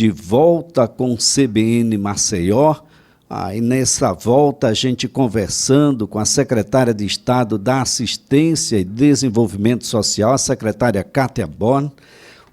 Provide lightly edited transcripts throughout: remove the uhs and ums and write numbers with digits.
de volta com o CBN Maceió. E nessa volta a gente conversando com a secretária de Estado da Assistência e Desenvolvimento Social, a secretária Kátia Born,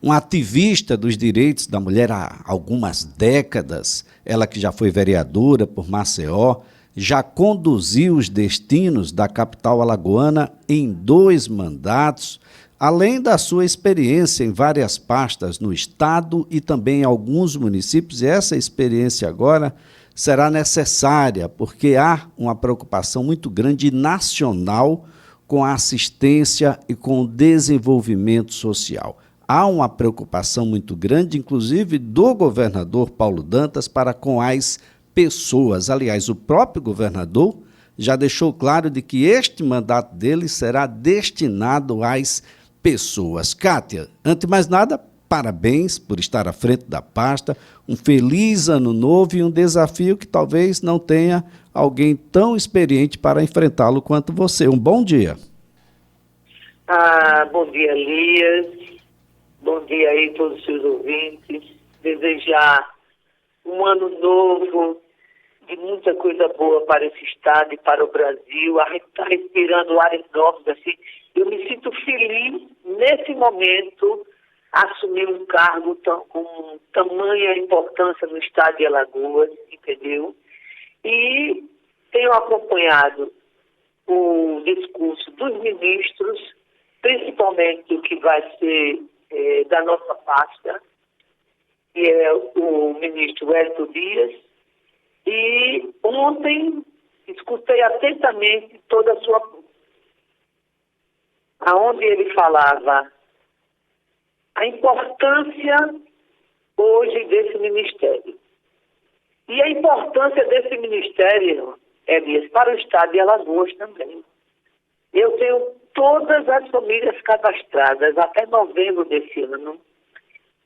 uma ativista dos direitos da mulher há algumas décadas, ela que já foi vereadora por Maceió, já conduziu os destinos da capital alagoana em 2 mandatos, além da sua experiência em várias pastas no estado e também em alguns municípios. E essa experiência agora será necessária, porque há uma preocupação muito grande nacional com a assistência e com o desenvolvimento social. Há uma preocupação muito grande, inclusive, do governador Paulo Dantas para com as pessoas. Aliás, o próprio governador já deixou claro de que este mandato dele será destinado às pessoas. Kátia, antes de mais nada, parabéns por estar à frente da pasta, um feliz ano novo e um desafio que talvez não tenha alguém tão experiente para enfrentá-lo quanto você. Um bom dia. Bom dia, Elias. Bom dia aí a todos os seus ouvintes. Desejar um ano novo de muita coisa boa para esse estado e para o Brasil. A gente está respirando ares novos assim. Eu me sinto feliz nesse momento assumir um cargo com tamanha importância no estado de Alagoas, entendeu? E tenho acompanhado o discurso dos ministros, principalmente o que vai ser da nossa pasta, que é o ministro Wellington Dias, e ontem escutei atentamente toda a sua... aonde ele falava a importância hoje desse ministério. E a importância desse ministério, Elias, para o estado de Alagoas também. Eu tenho todas as famílias cadastradas até novembro desse ano,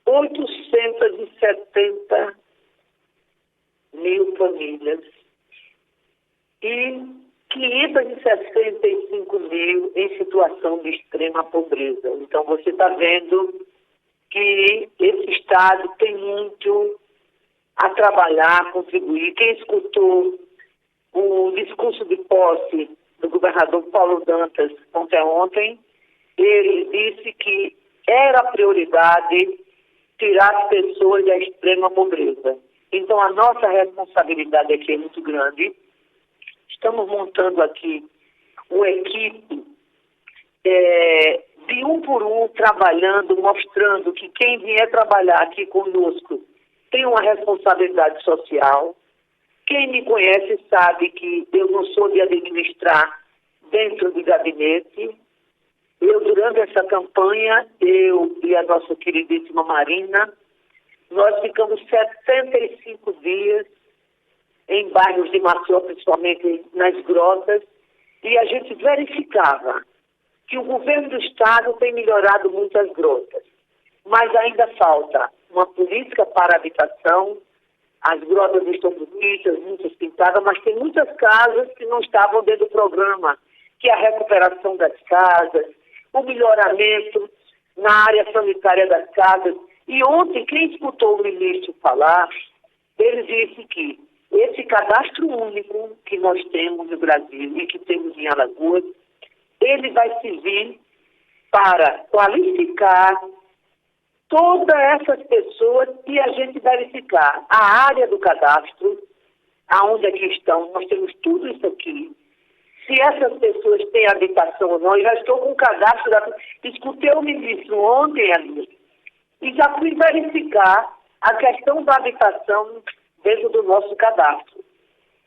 870 mil famílias e 565 mil em situação de extrema pobreza. Então você está vendo que esse estado tem muito a trabalhar, a contribuir. Quem escutou o discurso de posse do governador Paulo Dantas ontem, ele disse que era prioridade tirar as pessoas da extrema pobreza. Então a nossa responsabilidade aqui é muito grande. Estamos montando aqui uma equipe de um por um, trabalhando, mostrando que quem vier trabalhar aqui conosco tem uma responsabilidade social. Quem me conhece sabe que eu não sou de administrar dentro do gabinete. Durante essa campanha, eu e a nossa queridíssima Marina, nós ficamos 75 dias em bairros de Maceió, principalmente nas grotas, e a gente verificava que o governo do estado tem melhorado muitas grotas, mas ainda falta uma política para a habitação. As grotas estão bonitas, muitas pintadas, mas tem muitas casas que não estavam dentro do programa, que é a recuperação das casas, o melhoramento na área sanitária das casas. E ontem, quem escutou o ministro falar, ele disse que esse cadastro único que nós temos no Brasil e que temos em Alagoas, ele vai servir para qualificar todas essas pessoas e a gente verificar a área do cadastro, aonde aqui estão, nós temos tudo isso aqui. Se essas pessoas têm habitação ou não, eu já estou com o cadastro, escutei o ministro ontem ali, e já fui verificar a questão da habitação dentro do nosso cadastro.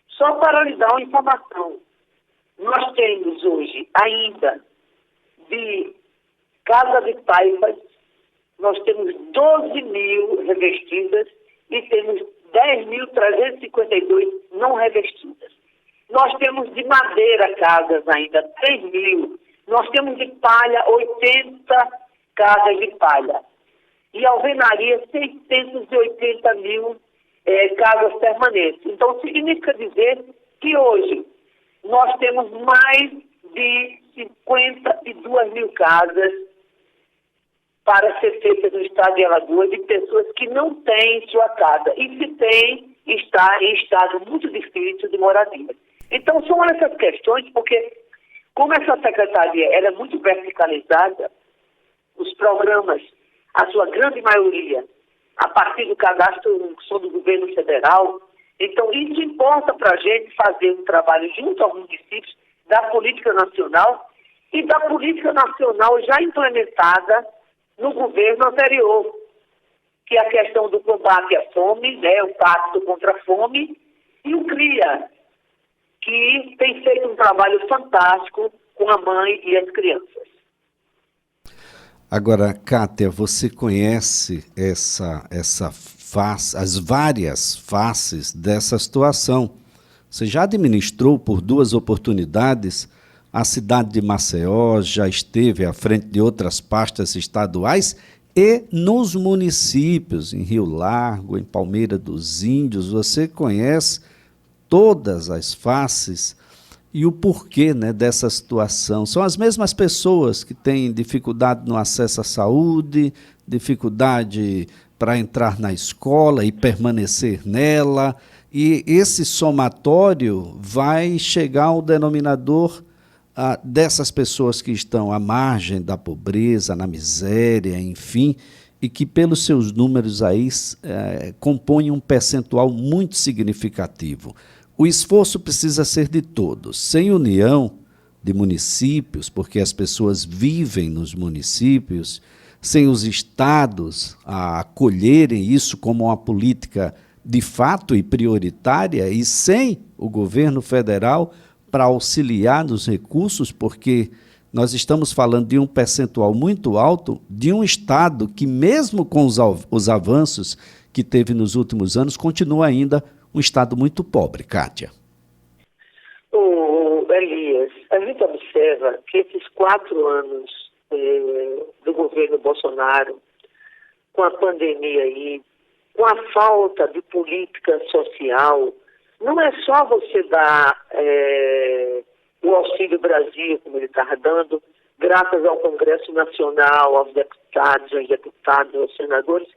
Só para lhe dar uma informação, nós temos hoje ainda de casa de taifas, nós temos 12 mil revestidas e temos 10.352 não revestidas. Nós temos de madeira casas ainda, 3 mil. Nós temos de palha, 80 casas de palha. E alvenaria, 680 mil casas permanentes. Então, significa dizer que hoje nós temos mais de 52 mil casas para ser feita no estado de Alagoas de pessoas que não têm sua casa. E se tem, está em estado muito difícil de moradia. Então, são essas questões, porque como essa secretaria ela é muito verticalizada, os programas, a sua grande maioria, a partir do cadastro único, são do governo federal. Então, isso importa para a gente fazer um trabalho junto aos municípios da política nacional e da política nacional já implementada no governo anterior, que é a questão do combate à fome, né, o Pacto contra a Fome, e o CRIA, que tem feito um trabalho fantástico com a mãe e as crianças. Agora, Kátia, você conhece as várias faces dessa situação. Você já administrou por 2 oportunidades a cidade de Maceió, já esteve à frente de outras pastas estaduais e nos municípios, em Rio Largo, em Palmeira dos Índios. Você conhece todas as faces e o porquê, né, dessa situação. São as mesmas pessoas que têm dificuldade no acesso à saúde, dificuldade para entrar na escola e permanecer nela, e esse somatório vai chegar ao denominador dessas pessoas que estão à margem da pobreza, na miséria, enfim, e que pelos seus números aí compõem um percentual muito significativo. O esforço precisa ser de todos, sem união de municípios, porque as pessoas vivem nos municípios, sem os estados a acolherem isso como uma política de fato e prioritária, e sem o governo federal para auxiliar nos recursos, porque nós estamos falando de um percentual muito alto de um estado que, mesmo com os avanços que teve nos últimos anos, continua ainda um estado muito pobre. Kátia. Elias, a gente observa que esses 4 anos do governo Bolsonaro, com a pandemia aí, com a falta de política social, não é só você dar o Auxílio Brasil, como ele está dando, graças ao Congresso Nacional, aos deputados, aos senadores,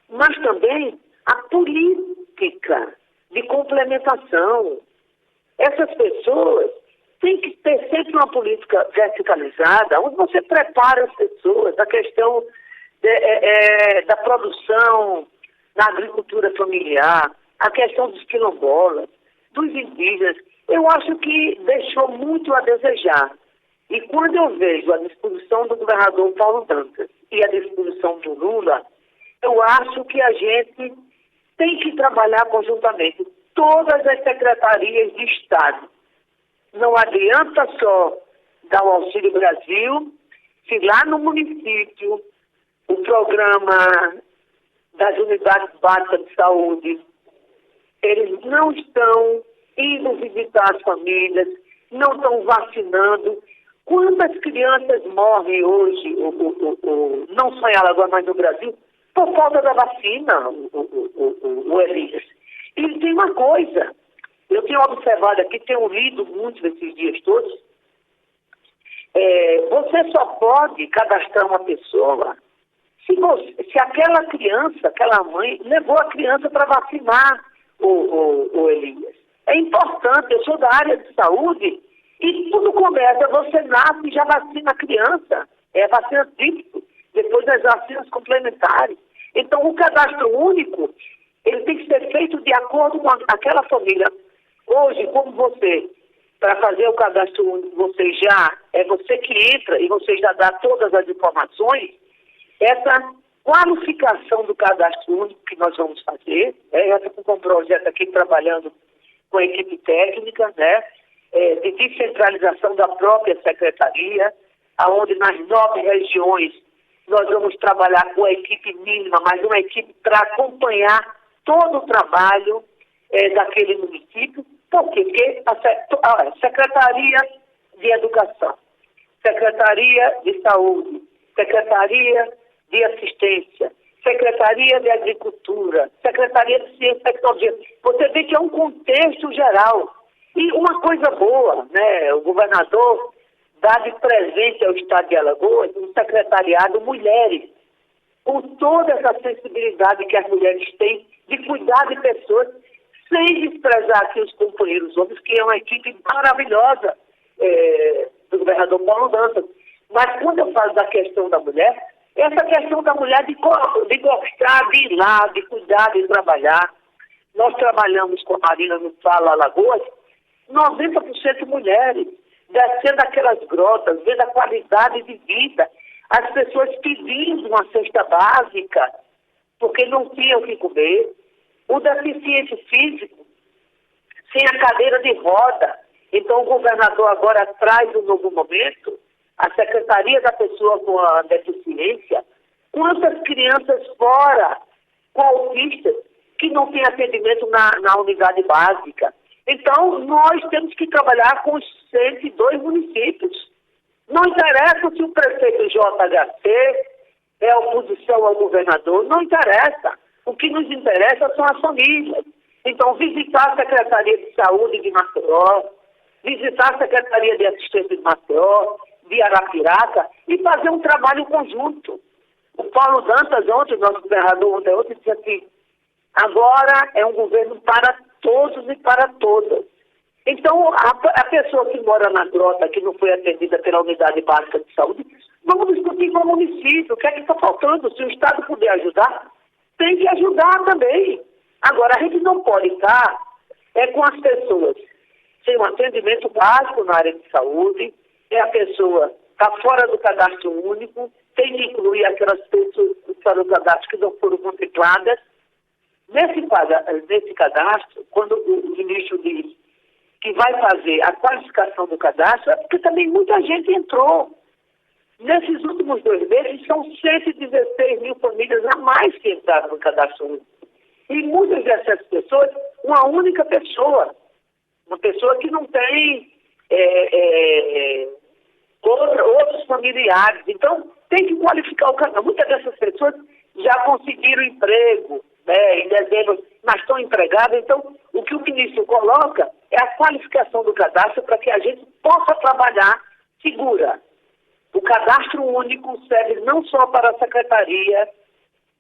mas também a política de complementação. Essas pessoas têm que ter sempre uma política verticalizada, onde você prepara as pessoas, a questão da produção na agricultura familiar, a questão dos quilombolas, dos indígenas. Eu acho que deixou muito a desejar. E quando eu vejo a disposição do governador Paulo Dantas e a disposição do Lula, eu acho que a gente tem que trabalhar conjuntamente. Todas as secretarias de Estado. Não adianta só dar o Auxílio Brasil, se lá no município o programa das unidades básicas de saúde, eles não estão indo visitar as famílias, não estão vacinando. Quantas crianças morrem hoje, não só em Alagoas, mas no Brasil, por falta da vacina, o Elias? E tem uma coisa, eu tenho observado aqui, tenho lido muito nesses dias todos, você só pode cadastrar uma pessoa se aquela criança, aquela mãe, levou a criança para vacinar o Elias. É importante, eu sou da área de saúde e tudo começa, você nasce e já vacina a criança, é vacina típica, depois das vacinas complementares. Então, o cadastro único, ele tem que ser feito de acordo com aquela família. Hoje, como você, para fazer o cadastro único, é você que entra e você já dá todas as informações, essa qualificação do cadastro único que nós vamos fazer, já estou com um projeto aqui trabalhando com a equipe técnica, né, de descentralização da própria secretaria, onde nas 9 regiões nós vamos trabalhar com a equipe mínima, mas uma equipe para acompanhar todo o trabalho daquele município. Por quê? Porque a Secretaria de Educação, Secretaria de Saúde, Secretaria de Assistência, Secretaria de Agricultura, Secretaria de Ciência e Tecnologia. Você vê que é um contexto geral. E uma coisa boa, né? O governador dá de presente ao Estado de Alagoas um secretariado mulheres. com toda essa sensibilidade que as mulheres têm de cuidar de pessoas, sem desprezar aqui os companheiros homens, que é uma equipe maravilhosa do governador Paulo Dantas. Mas quando eu falo da questão da mulher, essa questão da mulher de gostar de ir lá, de cuidar, de trabalhar. Nós trabalhamos com a Marina no Fala Alagoas, 90% mulheres, descendo aquelas grotas, vendo a qualidade de vida, as pessoas pedindo uma cesta básica, porque não tinham o que comer, o deficiente físico, sem a cadeira de roda. Então o governador agora traz um novo momento, a Secretaria da Pessoa com a Deficiência, quantas crianças fora, com autistas, que não tem atendimento na unidade básica. Então, nós temos que trabalhar com os 102 municípios. Não interessa se o prefeito JHC é oposição ao governador, não interessa. O que nos interessa são as famílias. Então, visitar a Secretaria de Saúde de Maceió, visitar a Secretaria de Assistência de Maceió, de Arapiraca, e fazer um trabalho conjunto. O Paulo Dantas ontem, nosso governador ontem, disse assim, agora é um governo para todos e para todas. Então, a pessoa que mora na grota, que não foi atendida pela Unidade Básica de Saúde, vamos discutir com o município, o que é que está faltando. Se o Estado puder ajudar, tem que ajudar também. Agora, a gente não pode estar com as pessoas sem um atendimento básico na área de saúde, a pessoa está fora do cadastro único, tem que incluir aquelas pessoas fora do cadastro que não foram contempladas. Nesse cadastro, quando o ministro diz que vai fazer a qualificação do cadastro, é porque também muita gente entrou. Nesses últimos 2 meses, são 116 mil famílias a mais que entraram no cadastro único. E muitas dessas pessoas, uma única pessoa. Uma pessoa que não tem outros familiares. Então, tem que qualificar o cadastro. Muitas dessas pessoas já conseguiram emprego, em dezembro, mas estão empregadas. Então, o que o ministro coloca é a qualificação do cadastro para que a gente possa trabalhar segura. O cadastro único serve não só para a Secretaria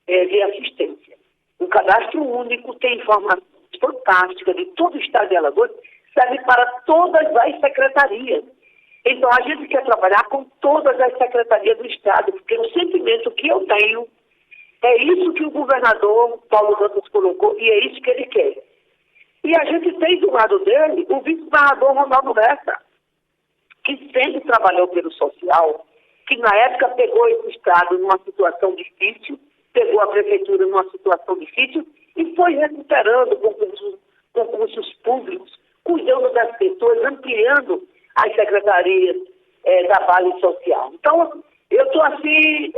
de Assistência. O cadastro único tem informações fantásticas de todo o estado de Alagoas, serve para todas as secretarias. Então, a gente quer trabalhar com todas as secretarias do estado, porque o sentimento que eu tenho é isso que o governador Paulo Dantas colocou e é isso que ele quer. E a gente tem do lado dele o vice-governador Ronaldo Lessa, que sempre trabalhou pelo social, que na época pegou esse estado numa situação difícil, pegou a prefeitura numa situação difícil e foi recuperando concursos públicos, cuidando das pessoas, ampliando as secretarias da base social. Então, eu estou assim,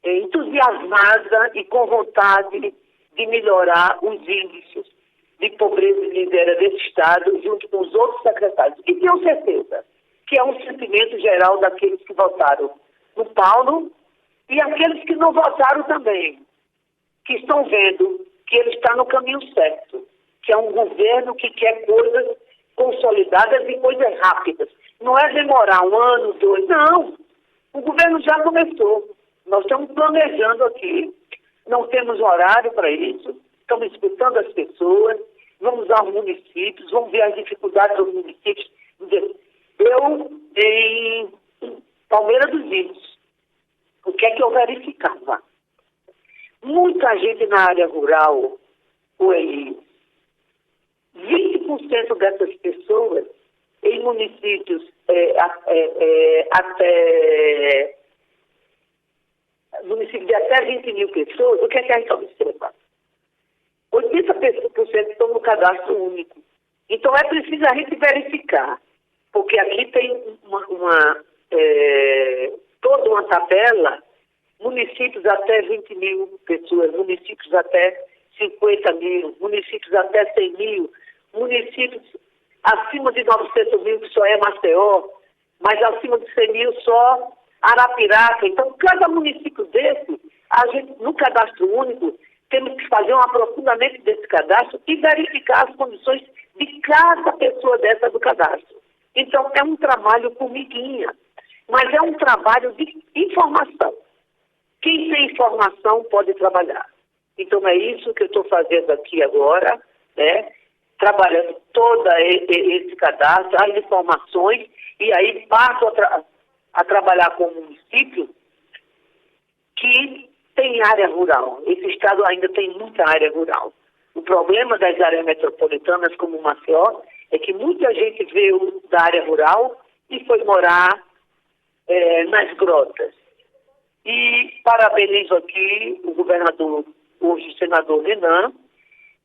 entusiasmada e com vontade de melhorar os índices de pobreza e miséria desse estado junto com os outros secretários. E tenho certeza que é um sentimento geral daqueles que votaram no Paulo e aqueles que não votaram também, que estão vendo que ele está no caminho certo, que é um governo que quer coisas consolidadas e coisas rápidas. Não é demorar 1 ano, 2, não. O governo já começou. Nós estamos planejando aqui, não temos horário para isso, estamos escutando as pessoas, vamos aos municípios, vamos ver as dificuldades dos municípios. Eu, em Palmeira dos Índios, o que é que eu verificava? Muita gente na área rural, o Eli, 20% dessas pessoas em municípios municípios de até 20 mil pessoas, o que é que a gente observa? 80% estão no cadastro único. Então é preciso a gente verificar, porque aqui tem toda uma tabela, municípios até 20 mil pessoas, municípios até 50 mil, municípios até 100 mil, municípios acima de 900 mil, que só é Maceió, mas acima de 100 mil só Arapiraca. Então, cada município desse, a gente, no cadastro único, temos que fazer um aprofundamento desse cadastro e verificar as condições de cada pessoa dessa do cadastro. Então, é um trabalho formiguinha, mas é um trabalho de informação. Quem tem informação pode trabalhar. Então é isso que eu estou fazendo aqui agora, né? Trabalhando todo esse cadastro, as informações, e aí passo a trabalhar com o município que tem área rural. Esse estado ainda tem muita área rural. O problema das áreas metropolitanas, como Maceió, é que muita gente veio da área rural e foi morar nas grotas. E parabenizo aqui o governador, hoje o senador Renan,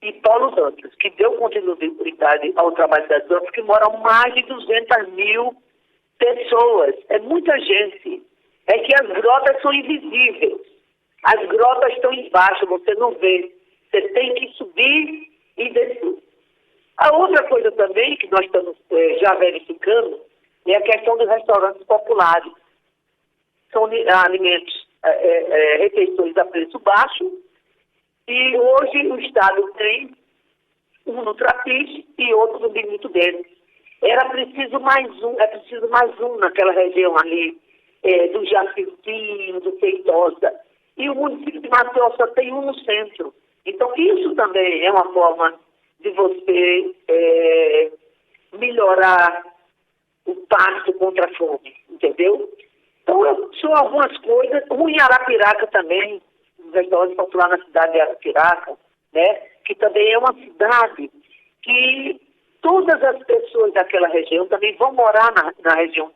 e Paulo Dantas, que deu continuidade ao trabalho das grotas, que moram mais de 200 mil pessoas. É muita gente. É que as grotas são invisíveis. As grotas estão embaixo, você não vê. Você tem que subir e descer. A outra coisa também que nós estamos já verificando é a questão dos restaurantes populares. São alimentos, refeições a preço baixo, e hoje o Estado tem um no Trapiche e outro no Benito Deles. Era preciso mais um, naquela região ali, do Jacintinho, do Feitosa. E o município de Maceió só tem um no centro. Então, isso também é uma forma de você melhorar o pacto contra a fome, entendeu? Então, são algumas coisas. O em Arapiraca também, um restaurante popular na cidade de Arapiraca, né? Que também é uma cidade que todas as pessoas daquela região também vão morar na região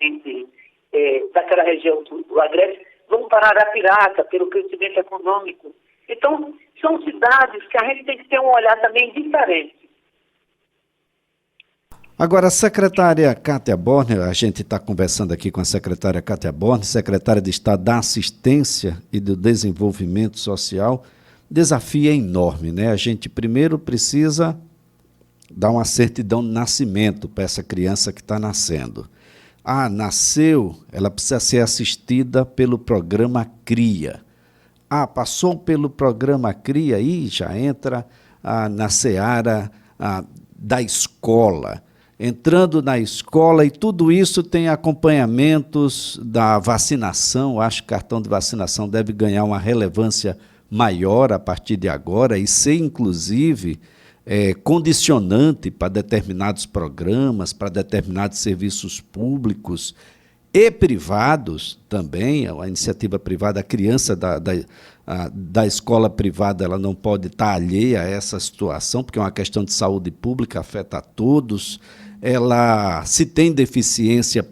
daquela região do Agreste, vão para Arapiraca pelo crescimento econômico. Então, são cidades que a gente tem que ter um olhar também diferente. Agora, a secretária Kátia Borner, a gente está conversando aqui com a secretária Kátia Borner, secretária de Estado da Assistência e do Desenvolvimento Social. Desafio é enorme, né? A gente primeiro precisa dar uma certidão de nascimento para essa criança que está nascendo. Nasceu, ela precisa ser assistida pelo programa CRIA. Passou pelo programa CRIA, aí já entra na seara da escola. Entrando na escola, e tudo isso tem acompanhamentos da vacinação. Acho que o cartão de vacinação deve ganhar uma relevância maior a partir de agora e ser, inclusive, condicionante para determinados programas, para determinados serviços públicos e privados também. A iniciativa privada, a criança da escola privada, ela não pode estar alheia a essa situação, porque é uma questão de saúde pública, afeta a todos. Ela, se tem deficiência,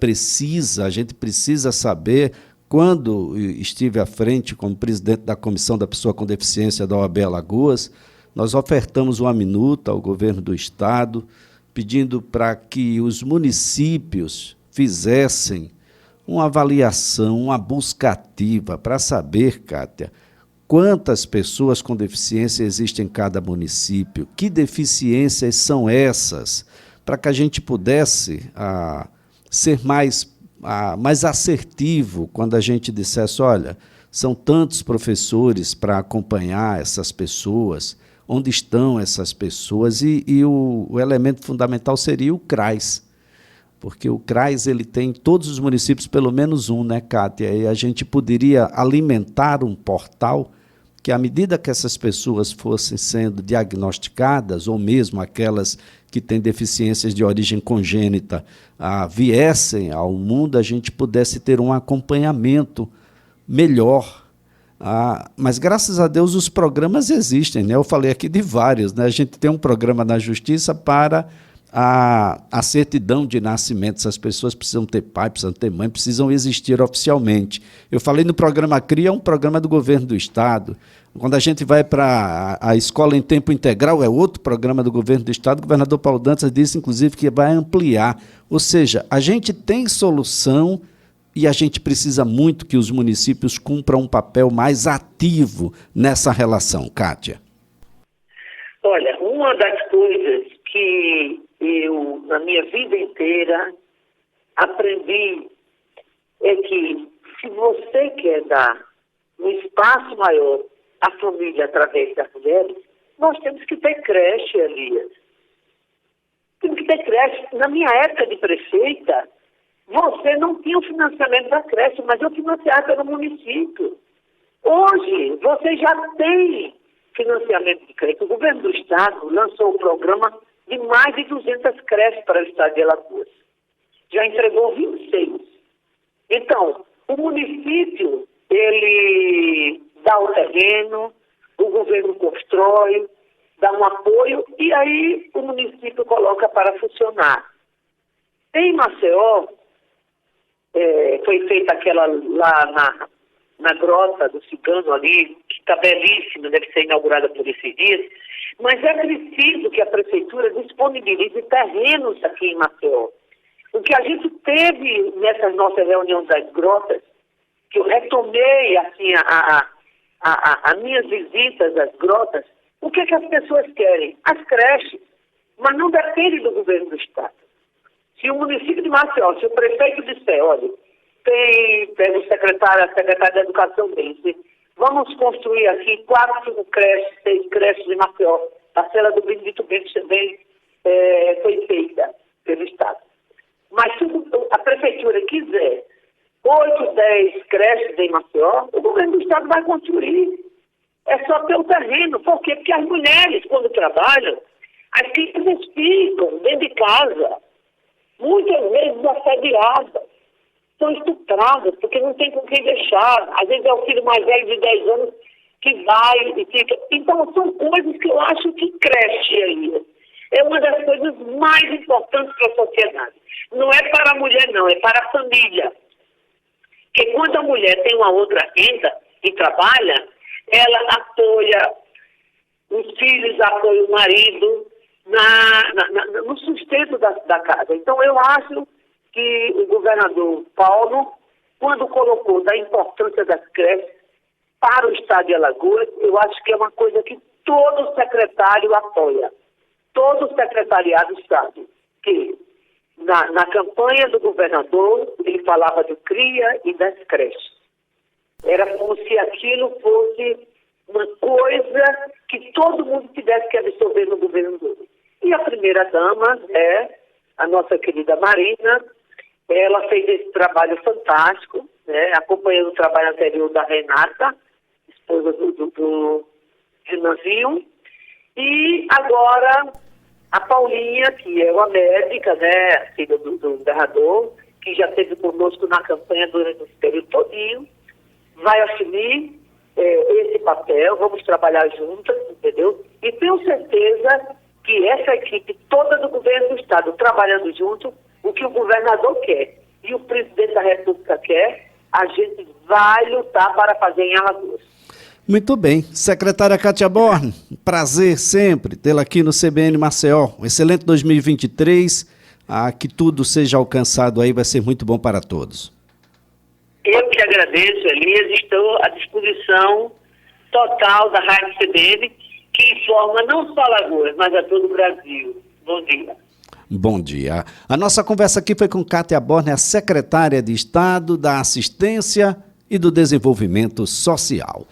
a gente precisa saber. Quando estive à frente como presidente da Comissão da Pessoa com Deficiência da OAB Alagoas, nós ofertamos uma minuta ao governo do Estado, pedindo para que os municípios fizessem uma avaliação, uma busca ativa, para saber, Kátia, quantas pessoas com deficiência existem em cada município, que deficiências são essas, para que a gente pudesse ser mais assertivo quando a gente dissesse, olha, são tantos professores para acompanhar essas pessoas, onde estão essas pessoas, e o elemento fundamental seria o CRAS, porque o CRAS ele tem em todos os municípios pelo menos um, né, Kátia? E a gente poderia alimentar um portal que, à medida que essas pessoas fossem sendo diagnosticadas, ou mesmo aquelas que têm deficiências de origem congênita, viessem ao mundo, a gente pudesse ter um acompanhamento melhor. Mas, graças a Deus, os programas existem, né? Eu falei aqui de vários, né? A gente tem um programa na Justiça para a certidão de nascimento. Essas pessoas precisam ter pai, precisam ter mãe, precisam existir oficialmente. Eu falei no programa CRIA, é um programa do governo do Estado. Quando a gente vai para a escola em tempo integral, é outro programa do governo do Estado. O governador Paulo Dantas disse, inclusive, que vai ampliar. Ou seja, a gente tem solução e a gente precisa muito que os municípios cumpram um papel mais ativo nessa relação. Kátia. Olha, uma das coisas que eu, na minha vida inteira, aprendi é que, se você quer dar um espaço maior à família através das mulheres, nós temos que ter creche, Elias. Temos que ter creche. Na minha época de prefeita, você não tinha o financiamento da creche, mas eu financiava pelo município. Hoje, você já tem financiamento de crédito. O governo do estado lançou um programa de mais de 200 creches para o estado de Alagoas. Já entregou 26. Então, o município, ele dá o terreno, o governo constrói, dá um apoio e aí o município coloca para funcionar. Em Maceió, foi feita aquela lá na Grota do Cigano ali, que está belíssima, deve ser inaugurada por esses dias, mas é preciso que a prefeitura disponibilize terrenos aqui em Maceió. O que a gente teve nessa nossa reunião das grotas, que eu retomei assim as minhas visitas às grotas, o que as pessoas querem? As creches, mas não depende do governo do estado. Se o município de Maceió, se o prefeito disser, olha, pega a secretária da Educação disse, vamos construir aqui 4, 5 creches, 6 creches em Maceió, a cela do Benedito Bento também foi feita pelo estado. Mas se a prefeitura quiser 8, 10 creches em Maceió, o governo do estado vai construir. É só ter o terreno. Por quê? Porque as mulheres, quando trabalham, as crianças ficam dentro de casa, muitas vezes assediadas, são estupradas, porque não tem com quem deixar. Às vezes é o filho mais velho de 10 anos que vai e fica. Então, são coisas que eu acho que creche aí. É uma das coisas mais importantes para a sociedade. Não é para a mulher, não, é para a família. Porque quando a mulher tem uma outra renda e trabalha, ela apoia os filhos, apoia o marido no sustento da casa. Então, eu acho que o governador Paulo, quando colocou da importância das creches para o estado de Alagoas, eu acho que é uma coisa que todo secretário apoia. Todo o secretariado sabe que na campanha do governador ele falava do CRIA e das creches. Era como se aquilo fosse uma coisa que todo mundo tivesse que absorver no governo dele. E a primeira-dama é a nossa querida Marina. Ela fez esse trabalho fantástico, né, acompanhando o trabalho anterior da Renata, esposa do Renanzinho. E agora a Paulinha, que é uma médica, né, filha do governador, que já esteve conosco na campanha durante esse período todinho, vai assumir esse papel, vamos trabalhar juntas, entendeu? E tenho certeza que essa equipe toda do governo do estado, trabalhando junto, o que o governador quer e o presidente da República quer, a gente vai lutar para fazer em Alagoas. Muito bem. Secretária Kátia Born, prazer sempre tê-la aqui no CBN Maceió. Um excelente 2023, que tudo seja alcançado aí, vai ser muito bom para todos. Eu que agradeço, Elias, estou à disposição total da Rádio CBN, que informa não só Alagoas, mas a todo o Brasil. Bom dia. Bom dia. A nossa conversa aqui foi com Kátia Born, a secretária de Estado da Assistência e do Desenvolvimento Social.